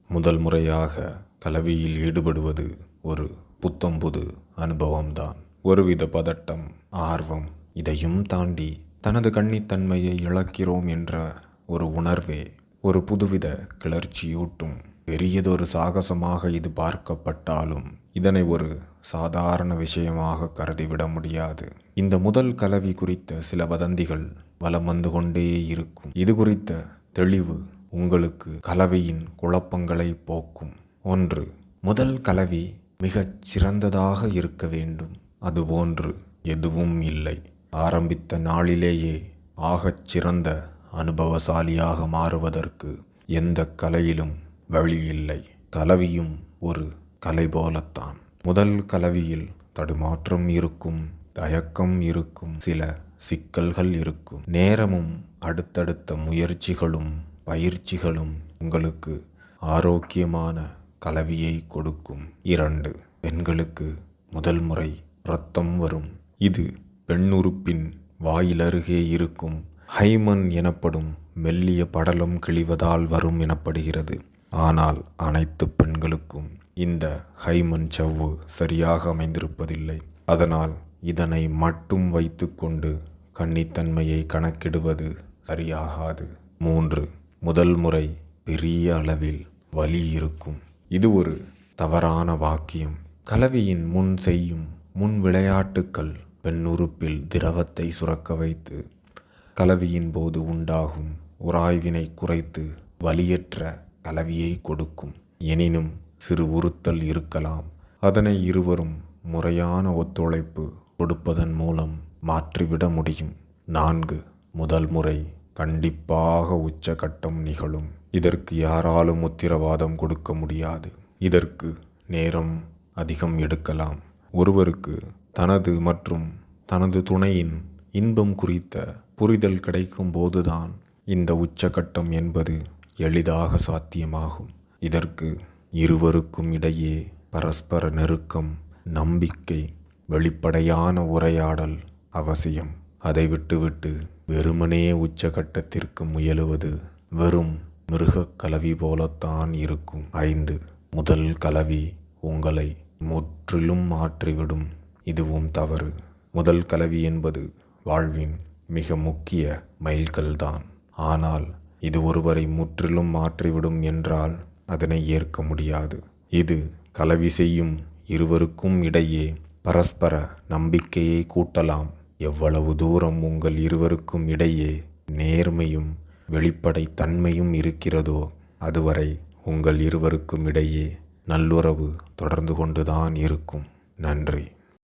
முதல் முறையாக கலவியில் ஈடுபடுவது ஒரு புத்தம்புது அனுபவம்தான். ஒருவித பதட்டம், ஆர்வம், இதையும் தாண்டி தனது கன்னித்தன்மையை இழக்கிறோம் என்ற ஒரு உணர்வே ஒரு புதுவித கிளர்ச்சியூட்டும். பெரியதொரு சாகசமாக இது பார்க்கப்பட்டாலும் இதனை ஒரு சாதாரண விஷயமாக கருதிவிட முடியாது. இந்த முதல் கலவி குறித்த சில வதந்திகள் வலம் வந்து கொண்டே இருக்கும். இது குறித்த தெளிவு உங்களுக்கு கலவியின் குழப்பங்களை போக்கும். 1. முதல் கலவி மிகச் சிறந்ததாக இருக்க வேண்டும். அதுபோன்று எதுவும் இல்லை. ஆரம்பித்த நாளிலேயே ஆகச் சிறந்த அனுபவசாலியாக மாறுவதற்கு எந்த கலையிலும் வழியில்லை. கலவியும் ஒரு கலை போலத்தான். முதல் கலவியில் தடுமாற்றம் இருக்கும், தயக்கம் இருக்கும், சில சிக்கல்கள் இருக்கும். நேரமும் அடுத்தடுத்த முயற்சிகளும் பயிற்சிகளும் உங்களுக்கு ஆரோக்கியமான கலவியை கொடுக்கும். 2. பெண்களுக்கு முதல் முறை இரத்தம் வரும். இது பெண்ணுறுப்பின் வாயிலருகே இருக்கும் ஹைமன் எனப்படும் மெல்லிய படலம் கிழிவதால் வரும் எனப்படுகிறது. ஆனால் அனைத்து பெண்களுக்கும் இந்த ஹைமன் சவ்வு சரியாக அமைந்திருப்பதில்லை. அதனால் இதனை மட்டும் வைத்துக்கொண்டு கன்னித்தன்மையை கணக்கிடுவது சரியாகாது. 3. முதல் முறை பெரிய அளவில் வலி இருக்கும். இது ஒரு தவறான வாக்கியம். கலவியின் முன் செய்யும் முன் விளையாட்டுக்கள் பெண்ணுறுப்பில் திரவத்தை சுரக்க வைத்து கலவியின் போது உண்டாகும் உராய்வினை குறைத்து வலியற்ற கலவியை கொடுக்கும். எனினும் சிறு உறுத்தல் இருக்கலாம். அதனை இருவரும் முறையான ஒத்துழைப்பு கொடுப்பதன் மூலம் மாற்றிவிட முடியும். 4. முதல் முறை கண்டிப்பாக உச்சகட்டம் நிகழும். இதற்கு யாராலும் உத்திரவாதம் கொடுக்க முடியாது. இதற்கு நேரம் அதிகம் எடுக்கலாம். ஒருவருக்கு தனது மற்றும் தனது துணையின் இன்பம் குறித்த புரிதல் கிடைக்கும் போதுதான் இந்த உச்சகட்டம் என்பது எளிதாக சாத்தியமாகும். இதற்கு இருவருக்கும் இடையே பரஸ்பர நெருக்கம், நம்பிக்கை, வெளிப்படையான உரையாடல் அவசியம். அதை விட்டுவிட்டு வெறுமனே உச்சகட்டத்திற்கு முயலுவது வெறும் மிருகக் கலவி போலத்தான் இருக்கும். 5. முதல் கலவி உங்களை முற்றிலும் மாற்றிவிடும். இதுவும் தவறு. முதல் கலவி என்பது வாழ்வின் மிக முக்கிய மைல்கல்தான். ஆனால் இது ஒருவரை முற்றிலும் மாற்றிவிடும் என்றால் அதனை ஏற்க முடியாது. இது கலவி செய்யும் இருவருக்கும் இடையே பரஸ்பர நம்பிக்கையை கூட்டலாம். எவ்வளவு தூரம் உங்கள் இருவருக்கும் இடையே நேர்மையும் வெளிப்படை தன்மையும் இருக்கிறதோ அதுவரை உங்கள் இருவருக்கும் இடையே நல்லுறவு தொடர்ந்து கொண்டுதான் இருக்கும். நன்றி.